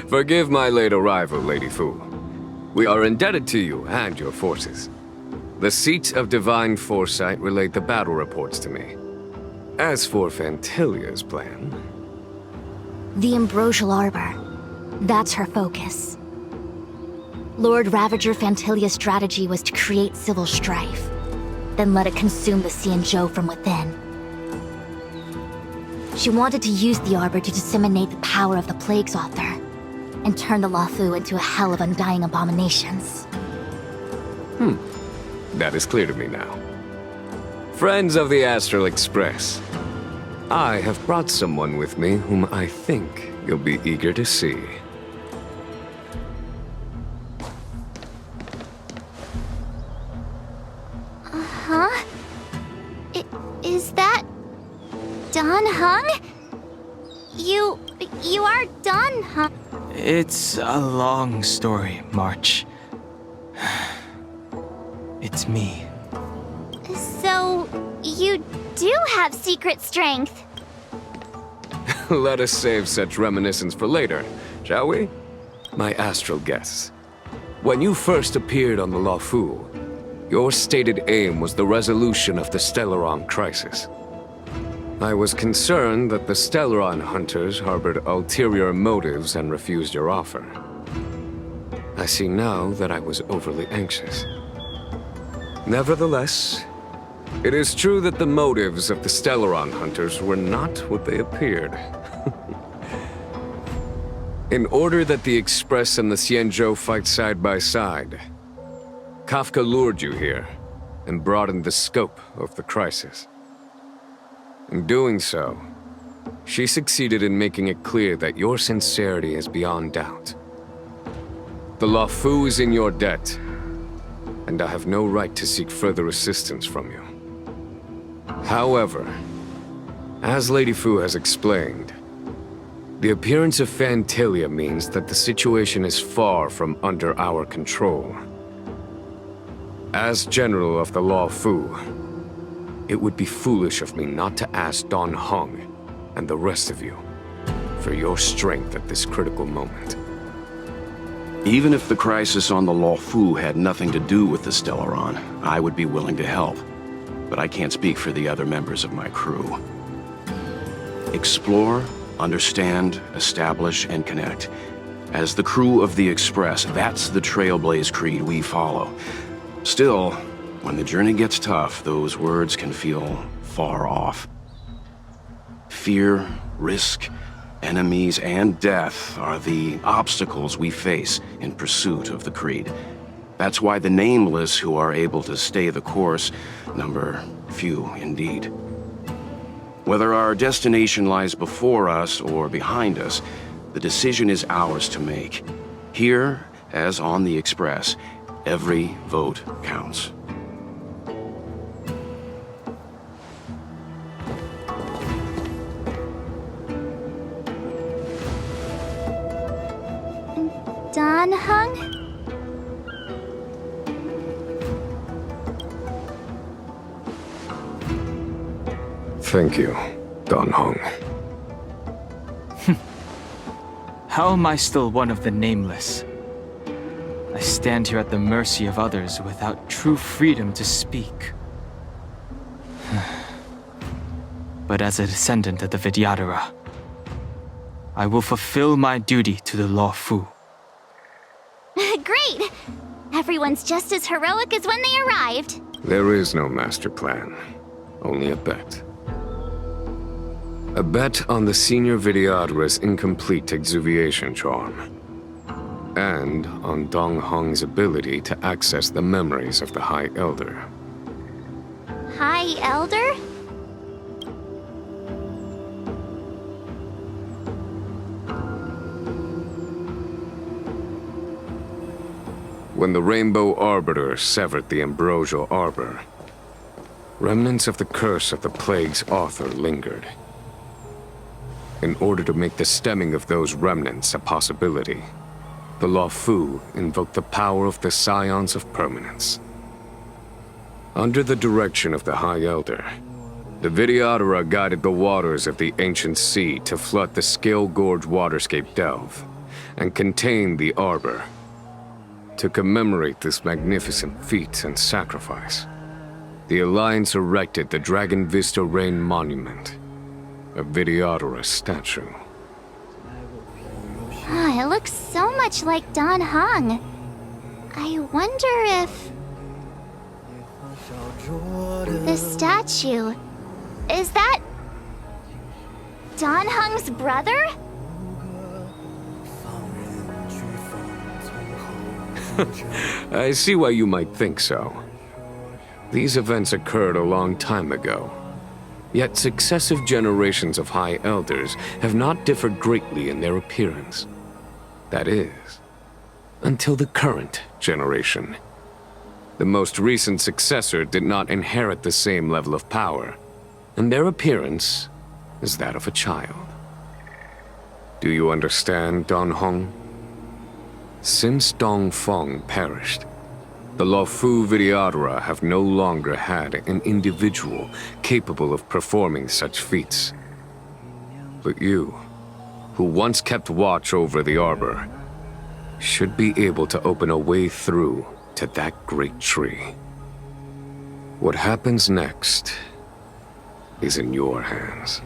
Forgive my late arrival, Lady Fu. We are indebted to you and your forces. The seats of divine foresight relate the battle reports to me. As for Fantilia's plan... The Ambrosial Arbor. That's her focus. Lord Ravager Fantilia's strategy was to create civil strife, then let it consume the Xianzhou from within. She wanted to use the Arbor to disseminate the power of the Plague's author, and turn the Luofu into a hell of undying abominations. That is clear to me now. Friends of the Astral Express, I have brought someone with me whom I think you'll be eager to see. Huh? Is that... Don Hung? You are Don Hung? It's a long story, March. It's me. So, you do have secret strength? Let us save such reminiscence for later, shall we? My astral guests. When you first appeared on the Luofu, your stated aim was the resolution of the Stellaron crisis. I was concerned that the Stellaron hunters harbored ulterior motives and refused your offer. I see now that I was overly anxious. Nevertheless, it is true that the motives of the Stellaron hunters were not what they appeared. In order that the Express and the Xianzhou fight side by side, Kafka lured you here and broadened the scope of the crisis. In doing so, she succeeded in making it clear that your sincerity is beyond doubt. The Luofu is in your debt, and I have no right to seek further assistance from you. However, as Lady Fu has explained, the appearance of Fantilia means that the situation is far from under our control. As General of the Luofu, it would be foolish of me not to ask Don Hung and the rest of you for your strength at this critical moment. Even if the crisis on the Luofu had nothing to do with the Stellaron, I would be willing to help. But I can't speak for the other members of my crew. Explore, understand, establish, and connect. As the crew of the Express, that's the Trailblaze creed we follow. Still, when the journey gets tough, those words can feel far off. Fear, risk, enemies, and death are the obstacles we face in pursuit of the creed. That's why the nameless who are able to stay the course number few indeed. Whether our destination lies before us or behind us, the decision is ours to make. Here, as on the Express, every vote counts. Don Hung? Thank you, Don Hung. How am I still one of the nameless? I stand here at the mercy of others without true freedom to speak. But as a descendant of the Vidyadhara, I will fulfill my duty to the Luofu. Great! Everyone's just as heroic as when they arrived. There is no master plan, only a bet. A bet on the senior Vidyadhara's incomplete exuviation charm, and on Dong Hong's ability to access the memories of the High Elder. High Elder? When the Rainbow Arbiter severed the Ambrosial Arbor, remnants of the curse of the Plague's author lingered. In order to make the stemming of those remnants a possibility, the Luofu invoked the power of the Scions of Permanence. Under the direction of the High Elder, the Vidyadhara guided the waters of the ancient sea to flood the Scale Gorge waterscape delve and contain the Arbor. To commemorate this magnificent feat and sacrifice, the Alliance erected the Dragon Vista Rain Monument, a Vidyadhara statue. It looks so much like Dan Heng. I wonder if... the statue... is that... Dan Heng's brother? I see why you might think so. These events occurred a long time ago. Yet successive generations of High Elders have not differed greatly in their appearance. That is, until the current generation. The most recent successor did not inherit the same level of power, and their appearance is that of a child. Do you understand, Don Hong? Since Dong Feng perished, the Luofu Vidyadhara have no longer had an individual capable of performing such feats. But you, who once kept watch over the Arbor, should be able to open a way through to that great tree. What happens next is in your hands.